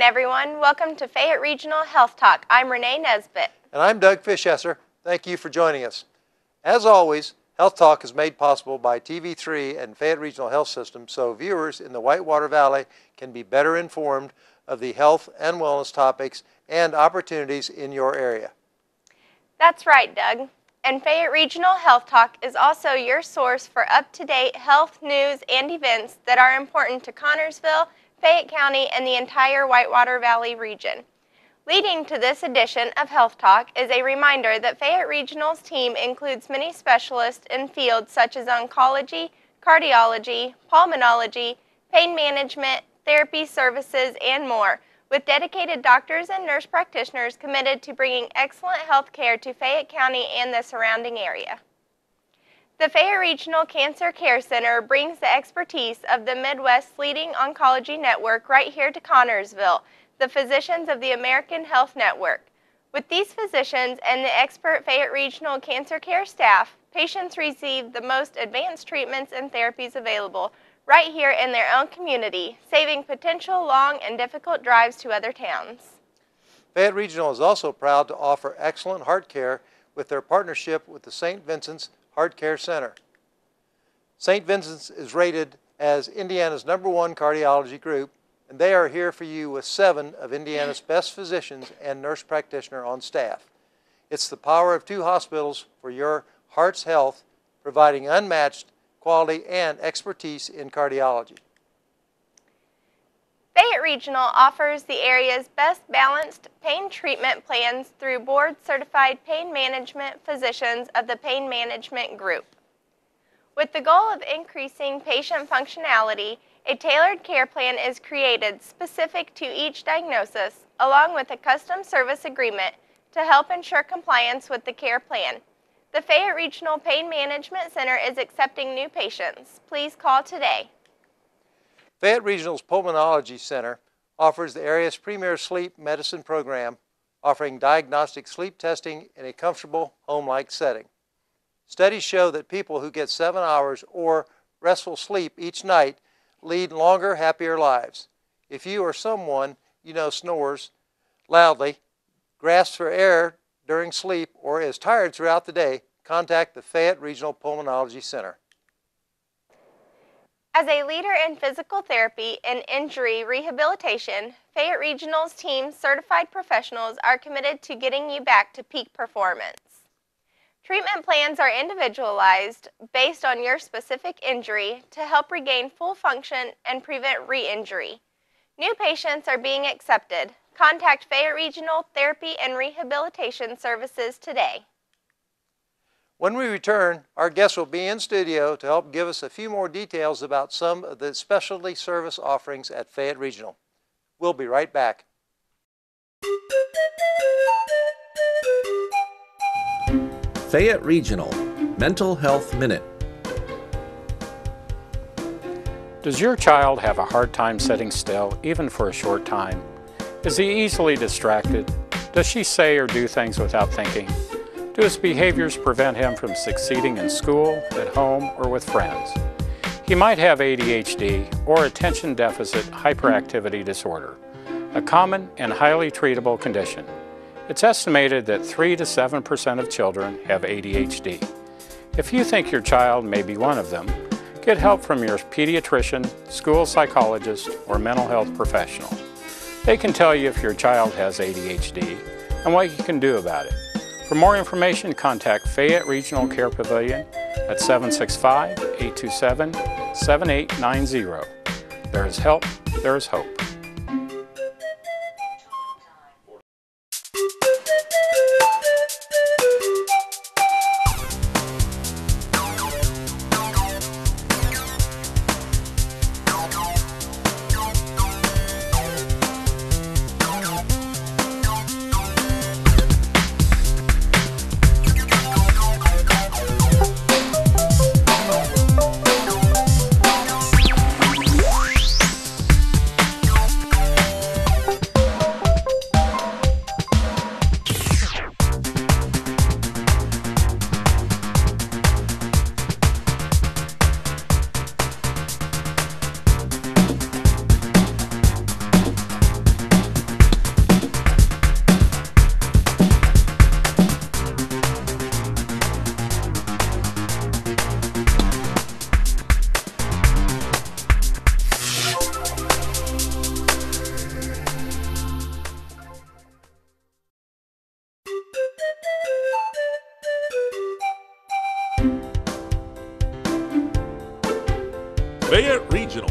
everyone. Welcome to Fayette Regional Health Talk. I'm Renee Nesbitt. And I'm Doug Fischesser. Thank you for joining us. As always, Health Talk is made possible by TV3 and Fayette Regional Health System, so viewers in the Whitewater Valley can be better informed of the health and wellness topics and opportunities in your area. That's right, Doug. And Fayette Regional Health Talk is also your source for up-to-date health news and events that are important to Connersville, Fayette County, and the entire Whitewater Valley region. Leading to this edition of Health Talk is a reminder that Fayette Regional's team includes many specialists in fields such as oncology, cardiology, pulmonology, pain management, therapy services, and more, with dedicated doctors and nurse practitioners committed to bringing excellent health care to Fayette County and the surrounding area. The Fayette Regional Cancer Care Center brings the expertise of the Midwest's leading oncology network right here to Connersville, the physicians of the American Health Network. With these physicians and the expert Fayette Regional Cancer Care staff, patients receive the most advanced treatments and therapies available right here in their own community, saving potential long and difficult drives to other towns. Fayette Regional is also proud to offer excellent heart care with their partnership with the St. Vincent's Heart Care Center. St. Vincent's is rated as Indiana's #1 cardiology group, and they are here for you with 7 of Indiana's best physicians and nurse practitioners on staff. It's the power of 2 hospitals for your heart's health, providing unmatched quality and expertise in cardiology. Fayette Regional offers the area's best balanced pain treatment plans through board-certified pain management physicians of the Pain Management Group. With the goal of increasing patient functionality, a tailored care plan is created specific to each diagnosis, along with a custom service agreement to help ensure compliance with the care plan. The Fayette Regional Pain Management Center is accepting new patients. Please call today. Fayette Regional's Pulmonology Center offers the area's premier sleep medicine program, offering diagnostic sleep testing in a comfortable, home-like setting. Studies show that people who get 7 hours or restful sleep each night lead longer, happier lives. If you or someone you know snores loudly, gasps for air during sleep, or is tired throughout the day, contact the Fayette Regional Pulmonology Center. As a leader in physical therapy and injury rehabilitation, Fayette Regional's team certified professionals are committed to getting you back to peak performance. Treatment plans are individualized based on your specific injury to help regain full function and prevent re-injury. New patients are being accepted. Contact Fayette Regional Therapy and Rehabilitation Services today. When we return, our guests will be in studio to help give us a few more details about some of the specialty service offerings at Fayette Regional. We'll be right back. Fayette Regional Mental Health Minute. Does your child have a hard time sitting still, even for a short time? Is he easily distracted? Does she say or do things without thinking? Do his behaviors prevent him from succeeding in school, at home, or with friends? He might have ADHD or attention deficit hyperactivity disorder, a common and highly treatable condition. It's estimated that 3 to 7% of children have ADHD. If you think your child may be one of them, get help from your pediatrician, school psychologist, or mental health professional. They can tell you if your child has ADHD and what you can do about it. For more information, contact Fayette Regional Care Pavilion at 765-827-7890. There is help, there is hope. Fayette Regional.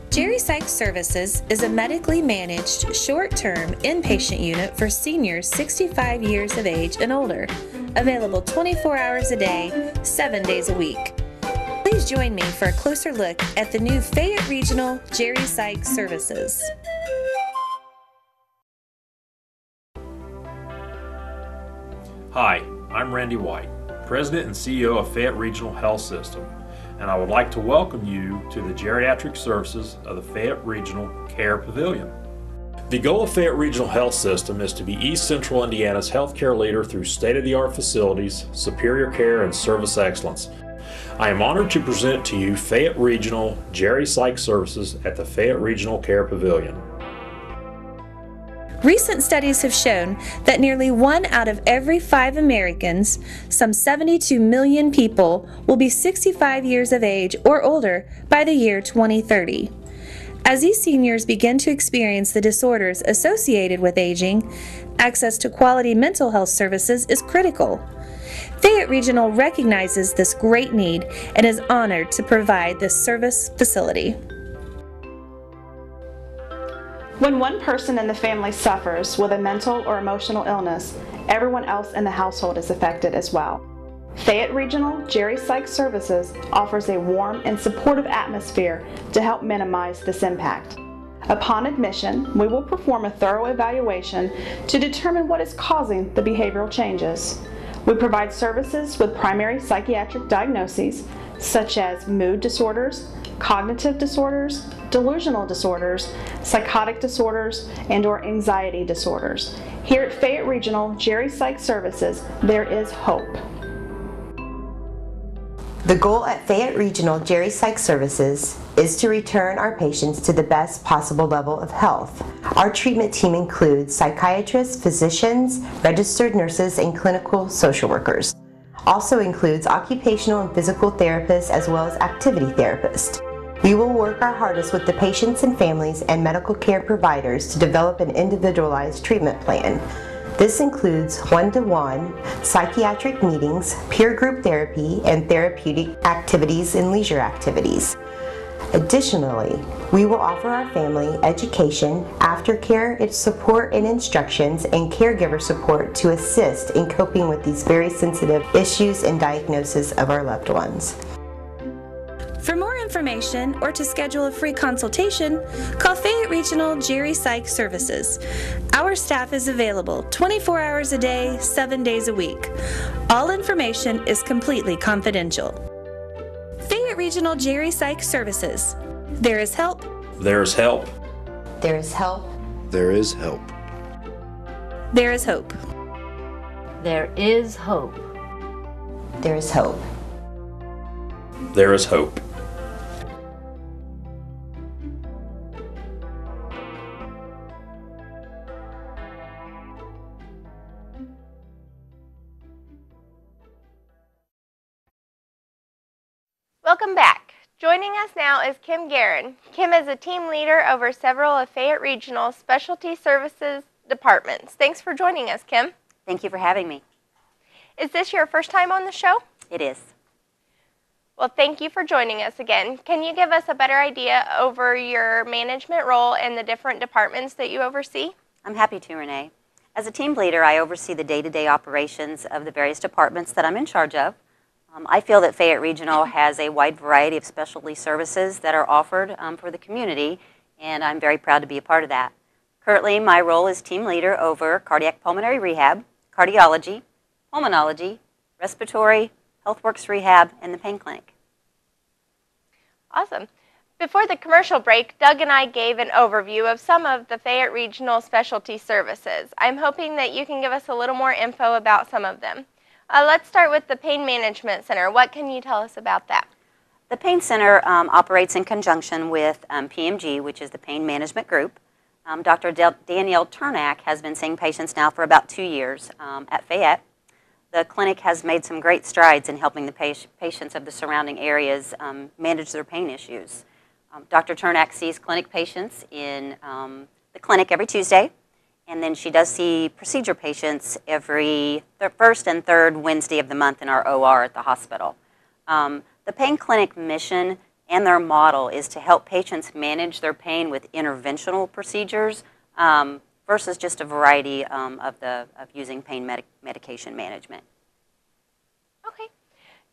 Jerry Sykes Services is a medically managed, short-term inpatient unit for seniors 65 years of age and older, available 24 hours a day, 7 days a week. Please join me for a closer look at the new Fayette Regional Jerry Sykes Services. Hi, I'm Randy White, President and CEO of Fayette Regional Health System, and I would like to welcome you to the geriatric services of the Fayette Regional Care Pavilion. The goal of Fayette Regional Health System is to be East Central Indiana's healthcare leader through state-of-the-art facilities, superior care, and service excellence. I am honored to present to you Fayette Regional Jerry Sykes Services at the Fayette Regional Care Pavilion. Recent studies have shown that nearly 1 out of every 5 Americans, some 72 million people, will be 65 years of age or older by the year 2030. As these seniors begin to experience the disorders associated with aging, access to quality mental health services is critical. Fayette Regional recognizes this great need and is honored to provide this service facility. When one person in the family suffers with a mental or emotional illness, everyone else in the household is affected as well. Fayette Regional Jerry Sykes Services offers a warm and supportive atmosphere to help minimize this impact. Upon admission, we will perform a thorough evaluation to determine what is causing the behavioral changes. We provide services with primary psychiatric diagnoses such as mood disorders, cognitive disorders, delusional disorders, psychotic disorders, and/or anxiety disorders. Here at Fayette Regional Jerry Sykes Services, there is hope. The goal at Fayette Regional Jerry Sykes Services is to return our patients to the best possible level of health. Our treatment team includes psychiatrists, physicians, registered nurses, and clinical social workers. Also includes occupational and physical therapists as well as activity therapists. We will work our hardest with the patients and families and medical care providers to develop an individualized treatment plan. This includes one-to-one psychiatric meetings, peer group therapy, and therapeutic activities and leisure activities. Additionally, we will offer our family education, aftercare, its support and instructions, and caregiver support to assist in coping with these very sensitive issues and diagnosis of our loved ones. For more information or to schedule a free consultation, call Fayette Regional Jerry Sykes Services. Our staff is available 24 hours a day, 7 days a week. All information is completely confidential. Fayette Regional Jerry Sykes Services. There is help. There is help. There is help. There is help. There is hope. There is hope. There is hope. There is hope. Welcome back. Joining us now is Kim Guerin. Kim is a team leader over several of Fayette Regional Specialty Services departments. Thanks for joining us, Kim. Thank you for having me. Is this your first time on the show? It is. Well, thank you for joining us again. Can you give us a better idea over your management role and the different departments that you oversee? I'm happy to, Renee. As a team leader, I oversee the day-to-day operations of the various departments that I'm in charge of. I feel that Fayette Regional has a wide variety of specialty services that are offered for the community, and I'm very proud to be a part of that. Currently, my role is team leader over cardiac pulmonary rehab, cardiology, pulmonology, respiratory, HealthWorks rehab, and the pain clinic. Awesome. Before the commercial break, Doug and I gave an overview of some of the Fayette Regional Specialty Services. I'm hoping that you can give us a little more info about some of them. Let's start with the Pain Management Center. What can you tell us about that? The Pain Center operates in conjunction with PMG, which is the Pain Management Group. Dr. Danielle Turnak has been seeing patients now for about 2 years at Fayette. The clinic has made some great strides in helping the patients of the surrounding areas manage their pain issues. Dr. Turnak sees clinic patients in the clinic every Tuesday, and then she does see procedure patients every first and third Wednesday of the month in our OR at the hospital. The pain clinic mission and their model is to help patients manage their pain with interventional procedures versus just a variety of using pain medication management. Okay.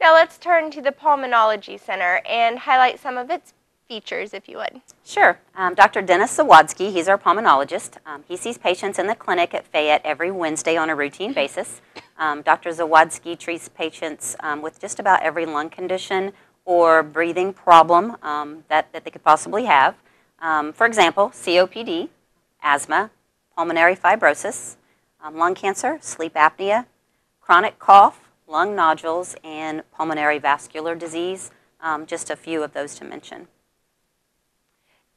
Now let's turn to the Pulmonology Center and highlight some of its features, if you would. Sure. Dr. Dennis Zawadski, he's our pulmonologist. He sees patients in the clinic at Fayette every Wednesday on a routine basis. Dr. Zawadski treats patients with just about every lung condition or breathing problem that they could possibly have. For example, COPD, asthma, pulmonary fibrosis, lung cancer, sleep apnea, chronic cough, lung nodules, and pulmonary vascular disease, just a few of those to mention.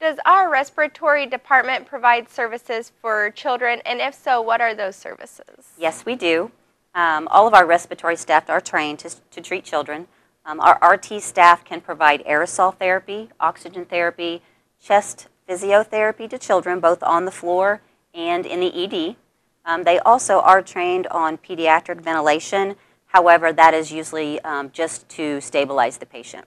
Does our respiratory department provide services for children, and if so, what are those services? Yes, we do. All of our respiratory staff are trained to treat children. Our RT staff can provide aerosol therapy, oxygen therapy, chest physiotherapy to children, both on the floor and in the ED. They also are trained on pediatric ventilation. However, that is usually just to stabilize the patient.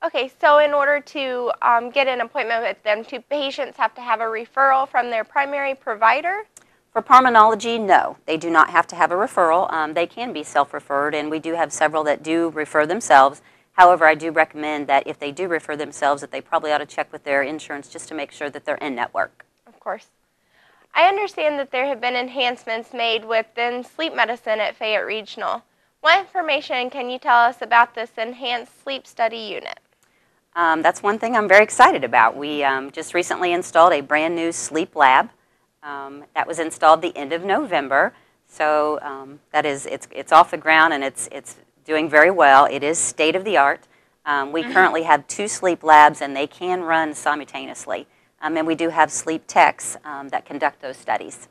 Okay, so in order to get an appointment with them, do patients have to have a referral from their primary provider? For pulmonology, no. They do not have to have a referral. They can be self-referred, and we do have several that do refer themselves. However, I do recommend that if they do refer themselves, that they probably ought to check with their insurance just to make sure that they're in network. Of course. I understand that there have been enhancements made within sleep medicine at Fayette Regional. What information can you tell us about this enhanced sleep study unit? That's one thing I'm very excited about. We just recently installed a brand new sleep lab. That was installed the end of November. So it's off the ground and it's doing very well. It is state of the art. We currently have 2 sleep labs and they can run simultaneously. And we do have sleep techs that conduct those studies.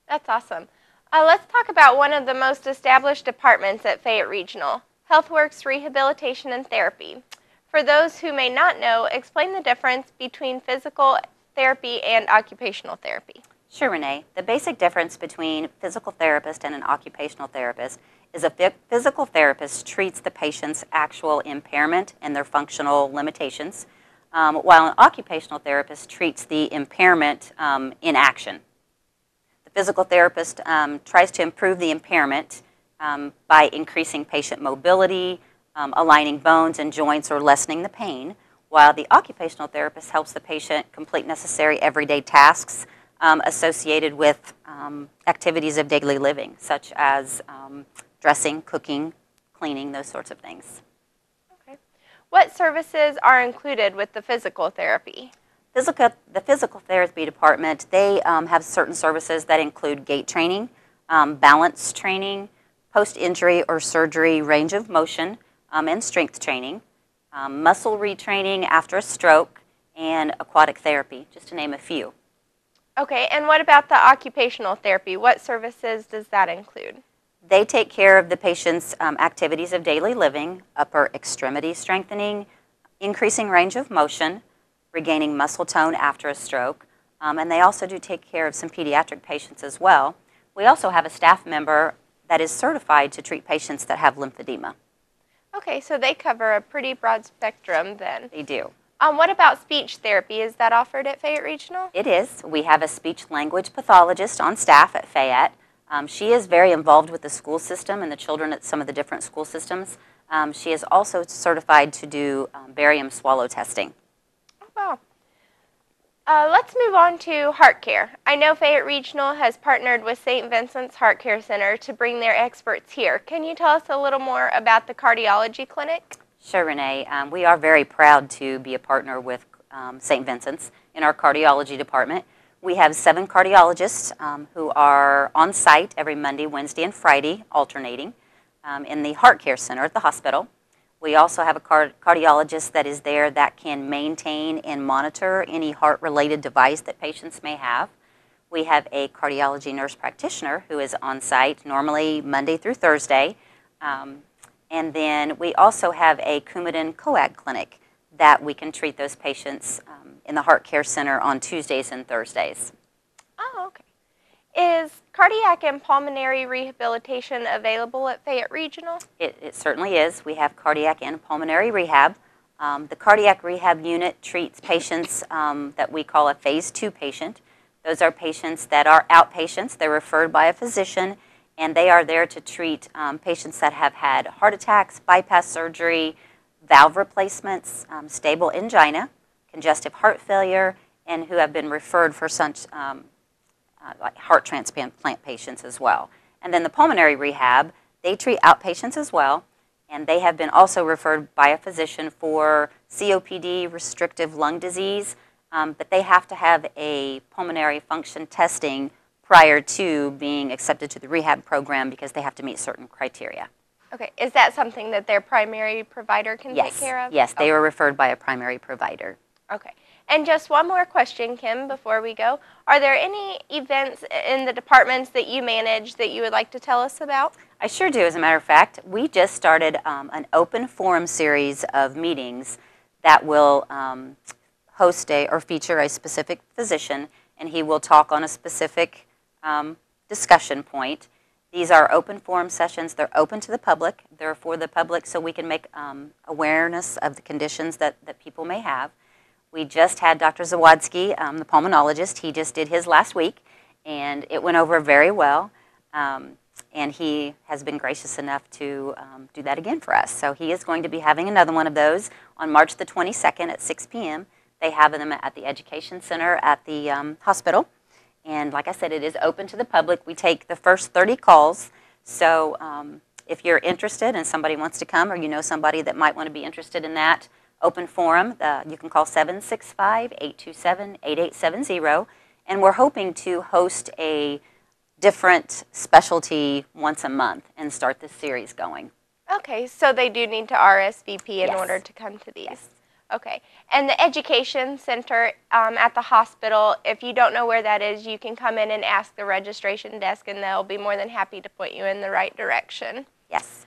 That's awesome. Let's talk about one of the most established departments at Fayette Regional, HealthWorks Rehabilitation and Therapy. For those who may not know, explain the difference between physical therapy and occupational therapy. Sure, Renee. The basic difference between physical therapist and an occupational therapist is a physical therapist treats the patient's actual impairment and their functional limitations, while an occupational therapist treats the impairment in action. The physical therapist tries to improve the impairment by increasing patient mobility, aligning bones and joints or lessening the pain, while the occupational therapist helps the patient complete necessary everyday tasks associated with activities of daily living, such as dressing, cooking, cleaning, those sorts of things. Okay. What services are included with the physical therapy? The physical therapy department, they have certain services that include gait training, balance training, post-injury or surgery range of motion, and strength training, muscle retraining after a stroke, and aquatic therapy, just to name a few. Okay, and what about the occupational therapy? What services does that include? They take care of the patient's activities of daily living, upper extremity strengthening, increasing range of motion, regaining muscle tone after a stroke, and they also do take care of some pediatric patients as well. We also have a staff member that is certified to treat patients that have lymphedema. Okay, so they cover a pretty broad spectrum then. They do. What about speech therapy? Is that offered at Fayette Regional? It is. We have a speech-language pathologist on staff at Fayette. She is very involved with the school system and the children at some of the different school systems. She is also certified to do barium swallow testing. Oh, wow. Let's move on to heart care. I know Fayette Regional has partnered with St. Vincent's Heart Care Center to bring their experts here. Can you tell us a little more about the cardiology clinic? Sure, Renee. We are very proud to be a partner with St. Vincent's in our cardiology department. We have 7 cardiologists who are on site every Monday, Wednesday, and Friday, alternating, in the Heart Care Center at the hospital. We also have a cardiologist that is there that can maintain and monitor any heart-related device that patients may have. We have a cardiology nurse practitioner who is on site normally Monday through Thursday. And then we also have a Coumadin Coag clinic that we can treat those patients in the Heart Care Center on Tuesdays and Thursdays. Oh, okay. Is cardiac and pulmonary rehabilitation available at Fayette Regional? It certainly is. We have cardiac and pulmonary rehab. The cardiac rehab unit treats patients that we call a phase 2 patient. Those are patients that are outpatients. They're referred by a physician, and they are there to treat patients that have had heart attacks, bypass surgery, valve replacements, stable angina, congestive heart failure, and who have been referred for such like heart transplant patients as well. And then the pulmonary rehab, they treat outpatients as well, and they have been also referred by a physician for COPD, restrictive lung disease, but they have to have a pulmonary function testing prior to being accepted to the rehab program because they have to meet certain criteria. Okay, is that something that their primary provider can take care of? Yes, they are referred by a primary provider. Okay. And just one more question, Kim, before we go. Are there any events in the departments that you manage that you would like to tell us about? I sure do. As a matter of fact, we just started an open forum series of meetings that will host or feature a specific physician, and he will talk on a specific discussion point. These are open forum sessions. They're open to the public. They're for the public so we can make awareness of the conditions that people may have. We just had Dr. Zawadzki, the pulmonologist. He just did his last week, and it went over very well. And he has been gracious enough to do that again for us. So he is going to be having another one of those on March the 22nd at 6 p.m. They have them at the Education Center at the hospital. And like I said, it is open to the public. We take the first 30 calls. So if you're interested and somebody wants to come, or you know somebody that might want to be interested in that open forum, you can call 765-827-8870. And we're hoping to host a different specialty once a month and start this series going. Okay, so they do need to RSVP in order to come to these. Yes. Okay, and the Education Center at the hospital, if you don't know where that is, you can come in and ask the registration desk, and they'll be more than happy to point you in the right direction. Yes.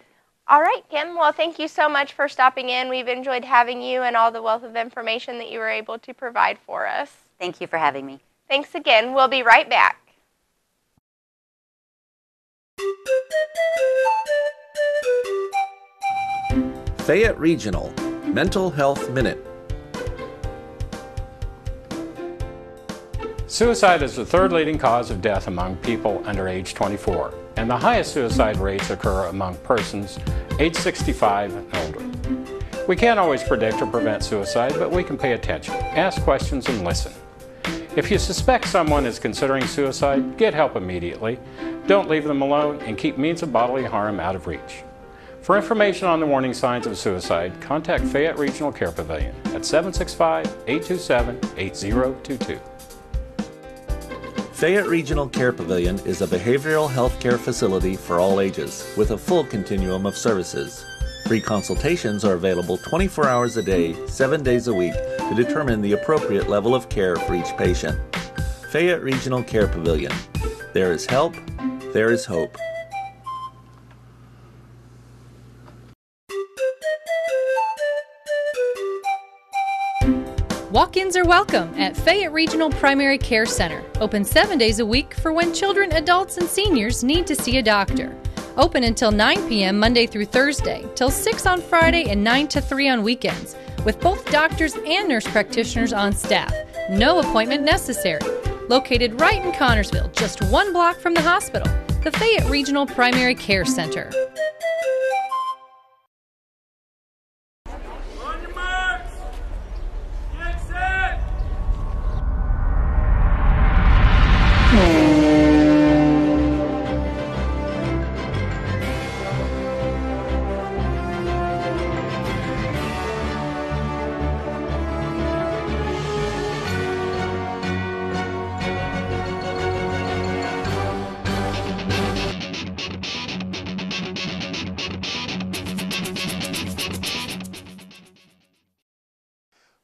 All right, Kim. Well, thank you so much for stopping in. We've enjoyed having you and all the wealth of information that you were able to provide for us. Thank you for having me. Thanks again. We'll be right back. Fayette Regional Mental Health Minute. Suicide is the third leading cause of death among people under age 24, and the highest suicide rates occur among persons age 65 and older. We can't always predict or prevent suicide, but we can pay attention, ask questions, and listen. If you suspect someone is considering suicide, get help immediately. Don't leave them alone, and keep means of bodily harm out of reach. For information on the warning signs of suicide, contact Fayette Regional Care Pavilion at 765-827-8022. Fayette Regional Care Pavilion is a behavioral health care facility for all ages with a full continuum of services. Free consultations are available 24 hours a day, 7 days a week to determine the appropriate level of care for each patient. Fayette Regional Care Pavilion. There is help, there is hope. Walk-ins are welcome at Fayette Regional Primary Care Center. Open 7 days a week for when children, adults, and seniors need to see a doctor. Open until 9 p.m. Monday through Thursday, till 6 on Friday and 9 to 3 on weekends, with both doctors and nurse practitioners on staff. No appointment necessary. Located right in Connersville, just 1 block from the hospital, the Fayette Regional Primary Care Center.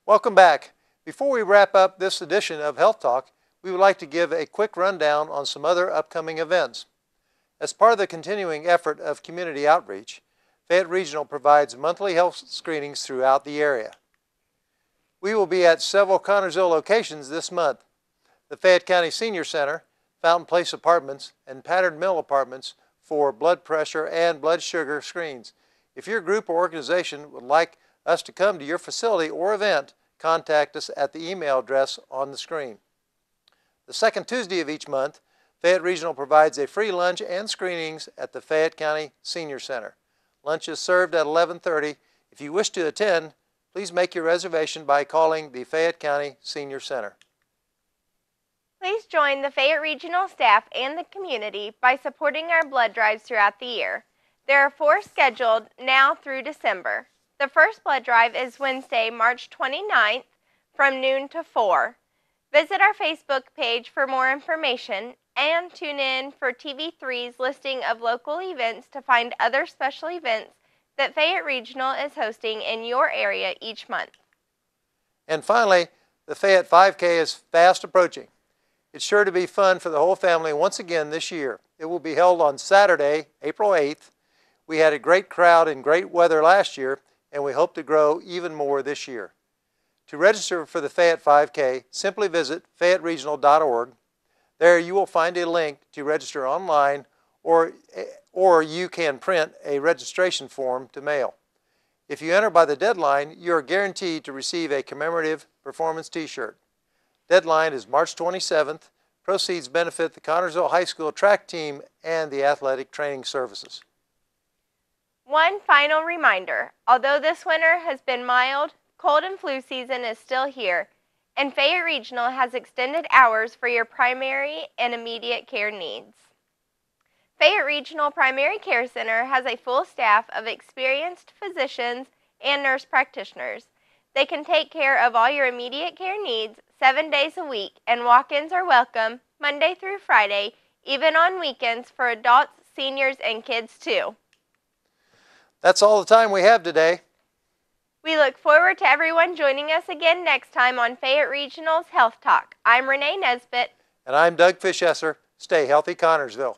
Welcome back. Before we wrap up this edition of Health Talk, we would like to give a quick rundown on some other upcoming events. As part of the continuing effort of community outreach, Fayette Regional provides monthly health screenings throughout the area. We will be at several Connersville locations this month: the Fayette County Senior Center, Fountain Place Apartments, and Pattern Mill Apartments for blood pressure and blood sugar screens. If your group or organization would like us to come to your facility or event, contact us at the email address on the screen. The second Tuesday of each month, Fayette Regional provides a free lunch and screenings at the Fayette County Senior Center. Lunch is served at 11:30. If you wish to attend, please make your reservation by calling the Fayette County Senior Center. Please join the Fayette Regional staff and the community by supporting our blood drives throughout the year. There are 4 scheduled now through December. The first blood drive is Wednesday, March 29th from noon to 4. Visit our Facebook page for more information and tune in for TV3's listing of local events to find other special events that Fayette Regional is hosting in your area each month. And finally, the Fayette 5K is fast approaching. It's sure to be fun for the whole family once again this year. It will be held on Saturday, April 8th. We had a great crowd and great weather last year, and we hope to grow even more this year. To register for the Fayette 5K, simply visit fayetteregional.org. There you will find a link to register online, or you can print a registration form to mail. If you enter by the deadline, you are guaranteed to receive a commemorative performance t-shirt. Deadline is March 27th. Proceeds benefit the Connersville High School track team and the athletic training services. One final reminder, although this winter has been mild, cold and flu season is still here, and Fayette Regional has extended hours for your primary and immediate care needs. Fayette Regional Primary Care Center has a full staff of experienced physicians and nurse practitioners. They can take care of all your immediate care needs 7 days a week, and walk-ins are welcome Monday through Friday, even on weekends for adults, seniors, and kids too. That's all the time we have today. We look forward to everyone joining us again next time on Fayette Regional's Health Talk. I'm Renee Nesbitt. And I'm Doug Fischesser. Stay healthy, Connersville.